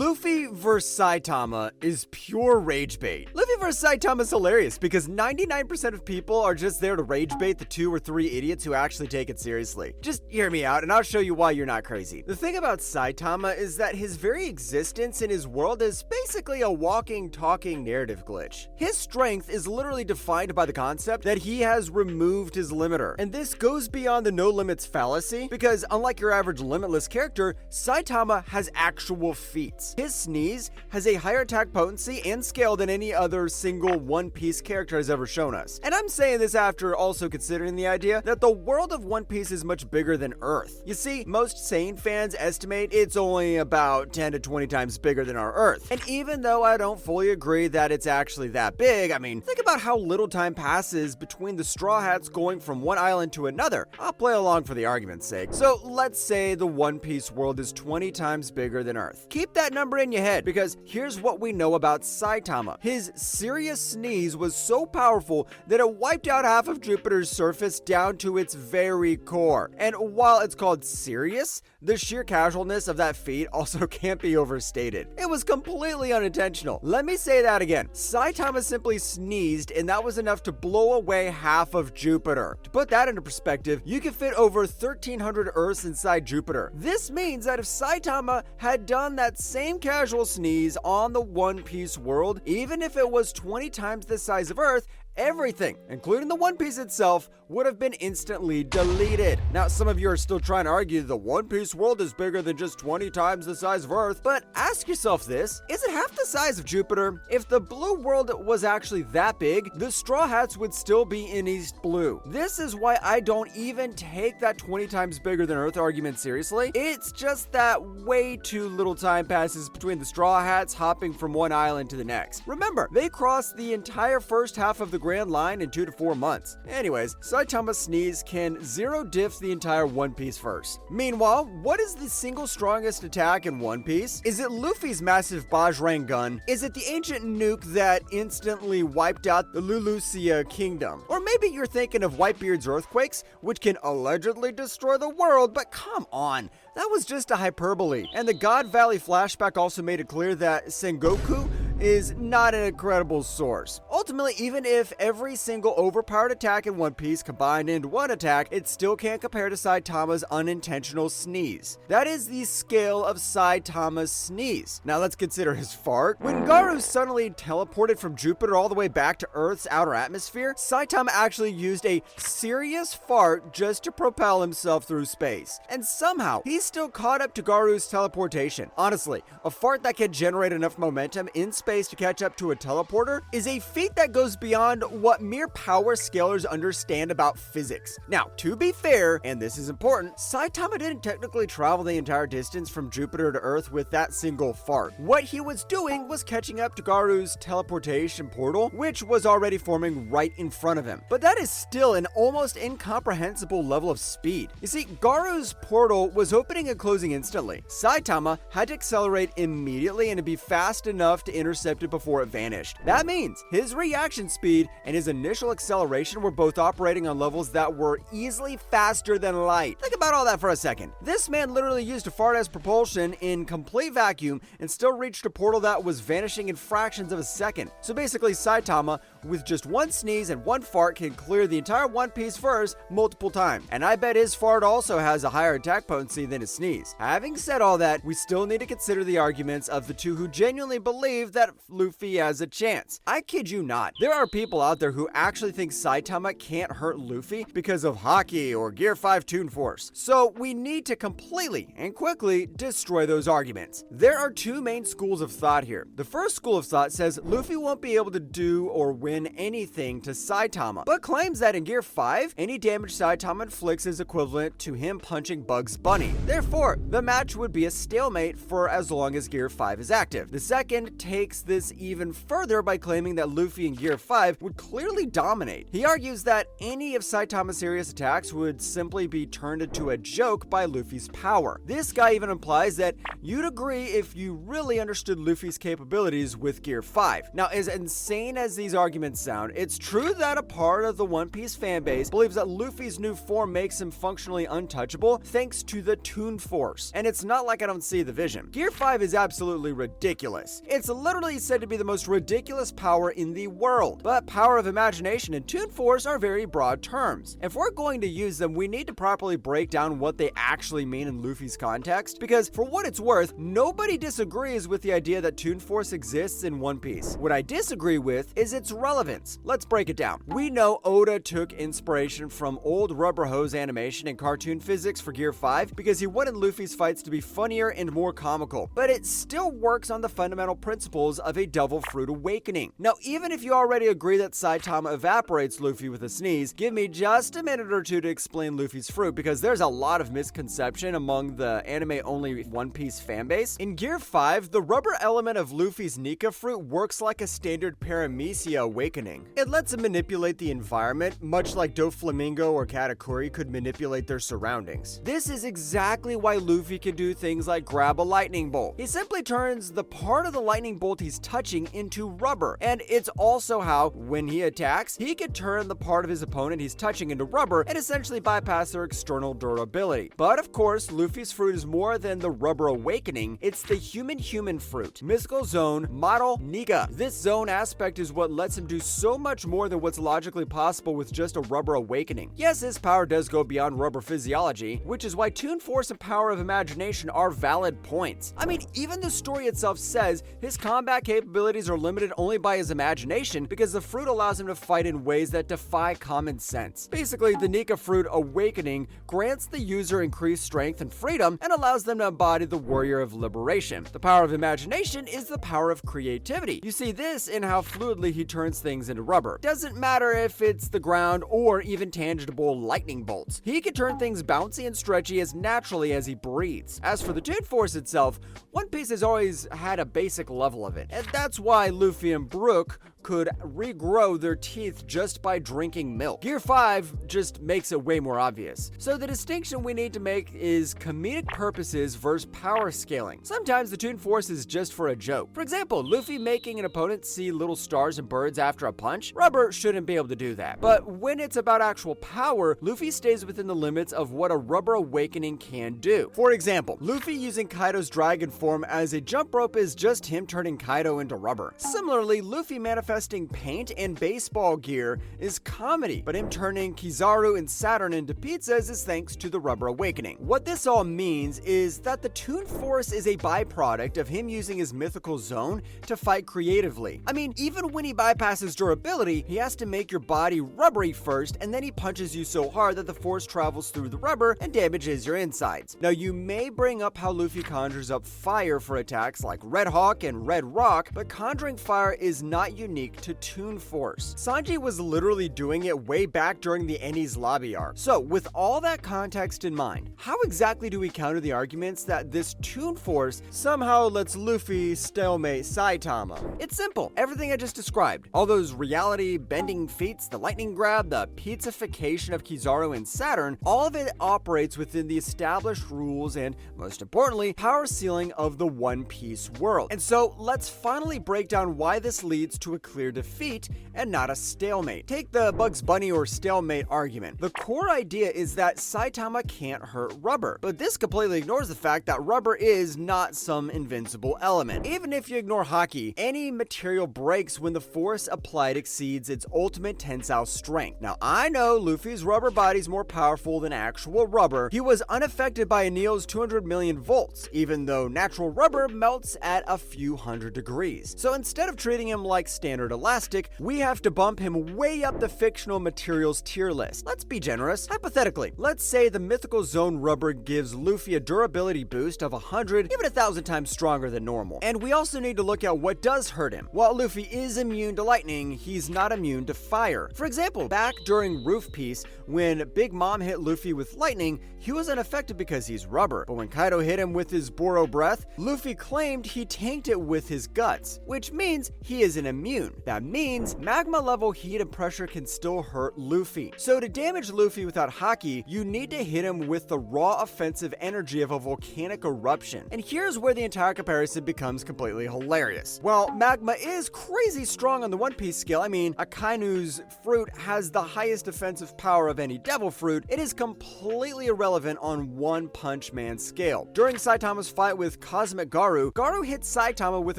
Luffy vs Saitama is pure rage bait. Luffy vs Saitama is hilarious because 99% of people are just there to rage bait the 2 or 3 idiots who actually take it seriously. Just hear me out and I'll show you why you're not crazy. The thing about Saitama is that his very existence in his world is basically a walking, talking narrative glitch. His strength is literally defined by the concept that he has removed his limiter. And this goes beyond the no limits fallacy because unlike your average limitless character, Saitama has actual feats. His sneeze has a higher attack potency and scale than any other single One Piece character has ever shown us. And I'm saying this after also considering the idea that the world of One Piece is much bigger than Earth. You see, most sane fans estimate it's only about 10 to 20 times bigger than our Earth. And even though I don't fully agree that it's actually that big, I mean, think about how little time passes between the Straw Hats going from one island to another. I'll play along for the argument's sake. So let's say the One Piece world is 20 times bigger than Earth. Keep that number in your head because here's what we know about Saitama. His serious sneeze was so powerful that it wiped out half of Jupiter's surface down to its very core. And while it's called serious, the sheer casualness of that feat also can't be overstated. It was completely unintentional. Let me say that again. Saitama simply sneezed and that was enough to blow away half of Jupiter. To put that into perspective, you can fit over 1,300 Earths inside Jupiter. This means that if Saitama had done that same casual sneeze on the One Piece world, even if it was 20 times the size of Earth, everything, including the One Piece itself, would have been instantly deleted. Now, some of you are still trying to argue the One Piece world is bigger than just 20 times the size of Earth, but ask yourself this, is it half the size of Jupiter? If the blue world was actually that big, the Straw Hats would still be in East Blue. This is why I don't even take that 20 times bigger than Earth argument seriously. It's just that way too little time passes between the Straw Hats hopping from one island to the next. Remember, they crossed the entire first half of the Grand Line in 2 to 4 months. Anyways, Saitama's sneeze can zero diff the entire One Piece verse. Meanwhile, what is the single strongest attack in One Piece? Is it Luffy's massive Bajrang gun? Is it the ancient nuke that instantly wiped out the Lulusia kingdom? Or maybe you're thinking of Whitebeard's earthquakes, which can allegedly destroy the world, but come on, that was just a hyperbole. And the God Valley flashback also made it clear that Sengoku is not an incredible source. Ultimately, even if every single overpowered attack in One Piece combined into one attack, it still can't compare to Saitama's unintentional sneeze. That is the scale of Saitama's sneeze. Now let's consider his fart. When Garou suddenly teleported from Jupiter all the way back to Earth's outer atmosphere, Saitama actually used a serious fart just to propel himself through space. And somehow, he still caught up to Garou's teleportation. Honestly, a fart that can generate enough momentum in space to catch up to a teleporter is a feat that goes beyond what mere power scalers understand about physics. Now, to be fair, and this is important, Saitama didn't technically travel the entire distance from Jupiter to Earth with that single fart. What he was doing was catching up to Garou's teleportation portal, which was already forming right in front of him. But that is still an almost incomprehensible level of speed. You see, Garou's portal was opening and closing instantly. Saitama had to accelerate immediately and to be fast enough to intercept it before it vanished. That means his reaction speed and his initial acceleration were both operating on levels that were easily faster than light. Think about all that for a second. This man literally used a fart as propulsion in complete vacuum and still reached a portal that was vanishing in fractions of a second. So basically, Saitama, with just one sneeze and one fart, can clear the entire One Piece verse multiple times. And I bet his fart also has a higher attack potency than his sneeze. Having said all that, we still need to consider the arguments of the two who genuinely believe that Luffy has a chance. I kid you not. There are people out there who actually think Saitama can't hurt Luffy because of Haki or Gear 5 Toon Force. So we need to completely and quickly destroy those arguments. There are two main schools of thought here. The first school of thought says Luffy won't be able to do or win anything to Saitama, but claims that in Gear 5, any damage Saitama inflicts is equivalent to him punching Bugs Bunny. Therefore, the match would be a stalemate for as long as Gear 5 is active. The second takes this even further by claiming that Luffy in Gear 5 would clearly dominate. He argues that any of Saitama's serious attacks would simply be turned into a joke by Luffy's power. This guy even implies that you'd agree if you really understood Luffy's capabilities with Gear 5. Now, as insane as these arguments arguments sound, it's true that a part of the One Piece fanbase believes that Luffy's new form makes him functionally untouchable thanks to the Toon Force. And it's not like I don't see the vision. Gear 5 is absolutely ridiculous. It's literally said to be the most ridiculous power in the world. But power of imagination and Toon Force are very broad terms. If we're going to use them, we need to properly break down what they actually mean in Luffy's context, because for what it's worth, nobody disagrees with the idea that Toon Force exists in One Piece. What I disagree with is its relevance. Let's break it down. We know Oda took inspiration from old rubber hose animation and cartoon physics for Gear 5 because he wanted Luffy's fights to be funnier and more comical, but it still works on the fundamental principles of a Devil Fruit awakening. Now, even if you already agree that Saitama evaporates Luffy with a sneeze, give me just a minute or two to explain Luffy's fruit, because there's a lot of misconception among the anime-only One Piece fanbase. In Gear 5, the rubber element of Luffy's Nika fruit works like a standard paramecia awakening. It lets him manipulate the environment, much like Doflamingo or Katakuri could manipulate their surroundings. This is exactly why Luffy can do things like grab a lightning bolt. He simply turns the part of the lightning bolt he's touching into rubber, and it's also how, when he attacks, he can turn the part of his opponent he's touching into rubber and essentially bypass their external durability. But of course, Luffy's fruit is more than the rubber awakening, it's the human fruit. Mystical Zone Model Nika. This zone aspect is what lets him do so much more than what's logically possible with just a rubber awakening. Yes, his power does go beyond rubber physiology, which is why Toon Force and Power of Imagination are valid points. I mean, even the story itself says his combat capabilities are limited only by his imagination because the fruit allows him to fight in ways that defy common sense. Basically, the Nika fruit awakening grants the user increased strength and freedom and allows them to embody the warrior of liberation. The power of imagination is the power of creativity. You see this in how fluidly he turns things into rubber. Doesn't matter if it's the ground or even tangible lightning bolts. He can turn things bouncy and stretchy as naturally as he breathes. As for the Toon Force itself, One Piece has always had a basic level of it, and that's why Luffy and Brook could regrow their teeth just by drinking milk. Gear 5 just makes it way more obvious. So the distinction we need to make is comedic purposes versus power scaling. Sometimes the Toon Force is just for a joke. For example, Luffy making an opponent see little stars and birds after a punch. Rubber shouldn't be able to do that. But when it's about actual power, Luffy stays within the limits of what a rubber awakening can do. For example, Luffy using Kaido's dragon form as a jump rope is just him turning Kaido into rubber. Similarly, Luffy manifesting paint and baseball gear is comedy, but him turning Kizaru and Saturn into pizzas is thanks to the rubber awakening. What this all means is that the Toon Force is a byproduct of him using his mythical zone to fight creatively. I mean, even when he bypasses durability, he has to make your body rubbery first, and then he punches you so hard that the force travels through the rubber and damages your insides. Now, you may bring up how Luffy conjures up fire for attacks like Red Hawk and Red Rock, but conjuring fire is not unique to Toon Force. Sanji was literally doing it way back during the Enies lobby arc. So, with all that context in mind, how exactly do we counter the arguments that this Toon Force somehow lets Luffy stalemate Saitama? It's simple. Everything I just described. All those reality-bending feats, the lightning grab, the pizzification of Kizaru and Saturn, all of it operates within the established rules and, most importantly, power ceiling of the One Piece world. And so, let's finally break down why this leads to a clear defeat and not a stalemate. Take the Bugs Bunny or stalemate argument. The core idea is that Saitama can't hurt rubber, but this completely ignores the fact that rubber is not some invincible element. Even if you ignore Haki, any material breaks when the force applied exceeds its ultimate tensile strength. Now, I know Luffy's rubber body's more powerful than actual rubber. He was unaffected by Enel's 200 million volts, even though natural rubber melts at a few hundred degrees. So instead of treating him like standard elastic, we have to bump him way up the fictional materials tier list. Let's be generous. Hypothetically, let's say the mythical zone rubber gives Luffy a durability boost of 100, even 1,000 times stronger than normal. And we also need to look at what does hurt him. While Luffy is immune to lightning, he's not immune to fire. For example, back during Roof Piece, when Big Mom hit Luffy with lightning, he was unaffected because he's rubber. But when Kaido hit him with his Boro breath, Luffy claimed he tanked it with his guts, which means he isn't immune. Toon. That means magma level heat and pressure can still hurt Luffy. So to damage Luffy without Haki, you need to hit him with the raw offensive energy of a volcanic eruption. And here's where the entire comparison becomes completely hilarious. While magma is crazy strong on the One Piece scale, I mean, Akainu's fruit has the highest defensive power of any devil fruit, it is completely irrelevant on One Punch Man scale. During Saitama's fight with Cosmic Garou, Garou hits Saitama with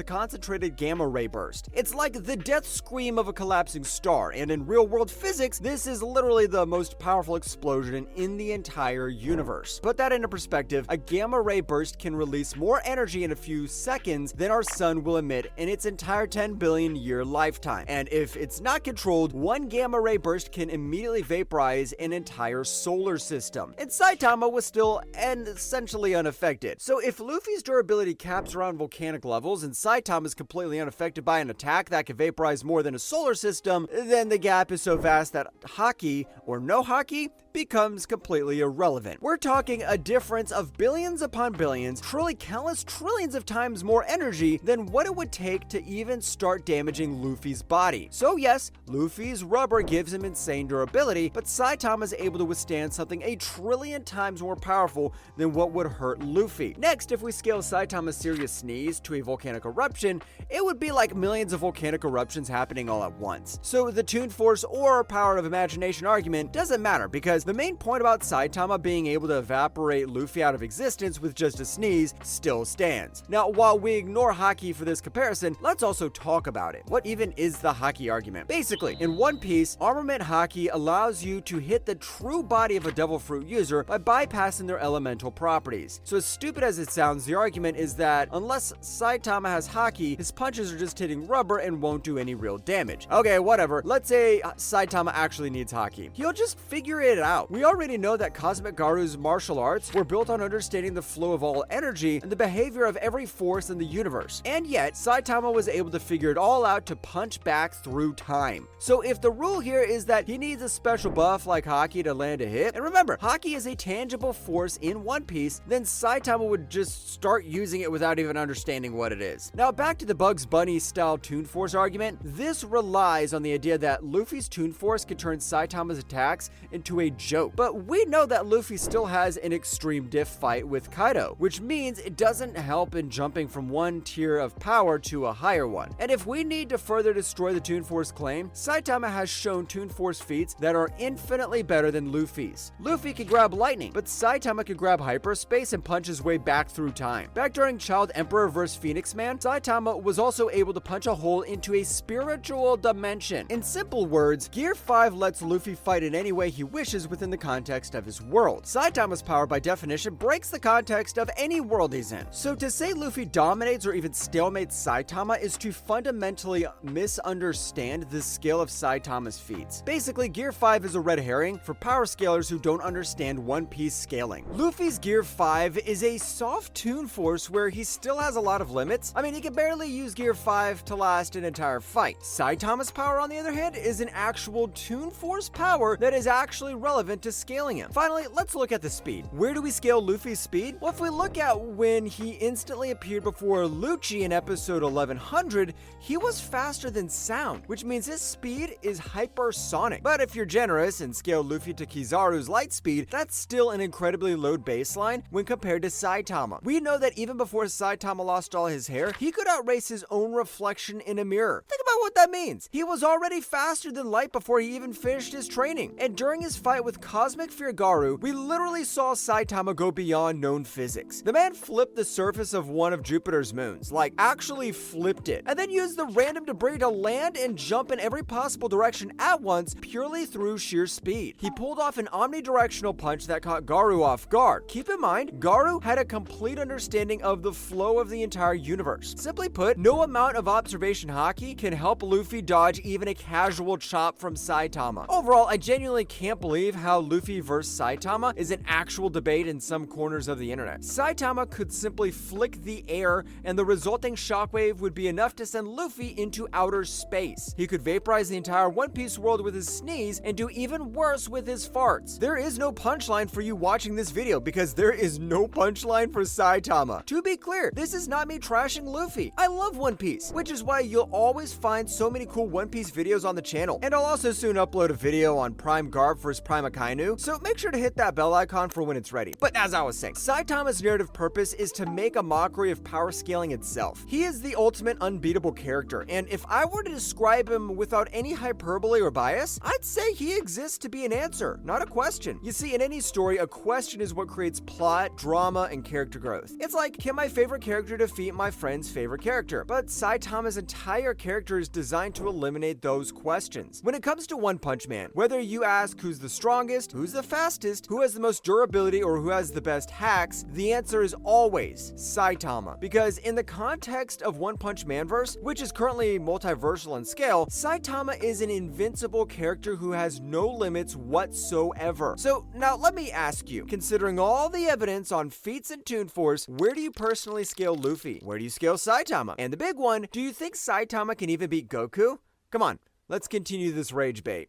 a concentrated gamma ray burst. It's like the death scream of a collapsing star, and in real-world physics, this is literally the most powerful explosion in the entire universe. Put that into perspective, a gamma ray burst can release more energy in a few seconds than our sun will emit in its entire 10 billion year lifetime. And if it's not controlled, one gamma ray burst can immediately vaporize an entire solar system. And Saitama was still essentially unaffected. So if Luffy's durability caps around volcanic levels and Saitama is completely unaffected by an attack that can vaporize more than a solar system, then the gap is so vast that Haki, or no Haki, becomes completely irrelevant. We're talking a difference of billions upon billions, truly countless trillions of times more energy than what it would take to even start damaging Luffy's body. So yes, Luffy's rubber gives him insane durability, but Saitama is able to withstand something a trillion times more powerful than what would hurt Luffy. Next, if we scale Saitama's serious sneeze to a volcanic eruption, it would be like millions of volcanic eruptions happening all at once. So the Toon Force or power of imagination argument doesn't matter, because the main point about Saitama being able to evaporate Luffy out of existence with just a sneeze still stands. Now, while we ignore Haki for this comparison, let's also talk about it. What even is the Haki argument? Basically, in One Piece, armament Haki allows you to hit the true body of a devil fruit user by bypassing their elemental properties. So as stupid as it sounds, the argument is that unless Saitama has Haki, his punches are just hitting rubber and won't do any real damage. Okay, whatever. Let's say Saitama actually needs Haki. He'll just figure it out. We already know that Cosmic Garou's martial arts were built on understanding the flow of all energy and the behavior of every force in the universe. And yet, Saitama was able to figure it all out to punch back through time. So if the rule here is that he needs a special buff like Haki to land a hit, and remember, Haki is a tangible force in One Piece, then Saitama would just start using it without even understanding what it is. Now back to the Bugs Bunny style Toon Force argument. This relies on the idea that Luffy's Toon Force can turn Saitama's attacks into a joke. But we know that Luffy still has an extreme diff fight with Kaido, which means it doesn't help in jumping from one tier of power to a higher one. And if we need to further destroy the Toon Force claim, Saitama has shown Toon Force feats that are infinitely better than Luffy's. Luffy can grab lightning, but Saitama can grab hyperspace and punch his way back through time. Back during Child Emperor vs Phoenix Man, Saitama was also able to punch a hole into a spiritual dimension. In simple words, Gear 5 lets Luffy fight in any way he wishes within the context of his world. Saitama's power, by definition, breaks the context of any world he's in. So to say Luffy dominates or even stalemates Saitama is to fundamentally misunderstand the scale of Saitama's feats. Basically, Gear 5 is a red herring for power scalers who don't understand One Piece scaling. Luffy's Gear 5 is a soft Toon Force where he still has a lot of limits. I mean, he can barely use Gear 5 to last an entire fight. Saitama's power, on the other hand, is an actual Toon Force power that is actually relevant to scaling him. Finally, let's look at the speed. Where do we scale Luffy's speed? Well, if we look at when he instantly appeared before Lucci in episode 1100, he was faster than sound, which means his speed is hypersonic. But if you're generous and scale Luffy to Kizaru's light speed, that's still an incredibly low baseline when compared to Saitama. We know that even before Saitama lost all his hair, he could outrace his own reflection in a mirror. Think about what that means. He was already faster than light before he even finished his training. And during his fight with Cosmic Fear Garou, we literally saw Saitama go beyond known physics. The man flipped the surface of one of Jupiter's moons, like actually flipped it, and then used the random debris to land and jump in every possible direction at once purely through sheer speed. He pulled off an omnidirectional punch that caught Garou off guard. Keep in mind, Garou had a complete understanding of the flow of the entire universe. Simply put, no amount of observation Haki can help Luffy dodge even a casual chop from Saitama. Overall, I genuinely can't believe how Luffy vs Saitama is an actual debate in some corners of the internet. Saitama could simply flick the air and the resulting shockwave would be enough to send Luffy into outer space. He could vaporize the entire One Piece world with his sneeze and do even worse with his farts. There is no punchline for you watching this video because there is no punchline for Saitama. To be clear, this is not me trashing Luffy. I love One Piece, which is why you'll always always find so many cool One Piece videos on the channel. And I'll also soon upload a video on Prime Garb vs Prime Akainu, so make sure to hit that bell icon for when it's ready. But as I was saying, Saitama's narrative purpose is to make a mockery of power scaling itself. He is the ultimate unbeatable character, and if I were to describe him without any hyperbole or bias, I'd say he exists to be an answer, not a question. You see, in any story, a question is what creates plot, drama, and character growth. It's like, can my favorite character defeat my friend's favorite character? But Saitama's entire character is designed to eliminate those questions. When it comes to One Punch Man, whether you ask who's the strongest, who's the fastest, who has the most durability, or who has the best hacks, the answer is always Saitama. Because in the context of One Punch Manverse, which is currently multiversal in scale, Saitama is an invincible character who has no limits whatsoever. So now let me ask you, considering all the evidence on feats and Toon Force, where do you personally scale Luffy? Where do you scale Saitama? And the big one, do you think Saitama can even beat Goku? Come on, let's continue this rage bait.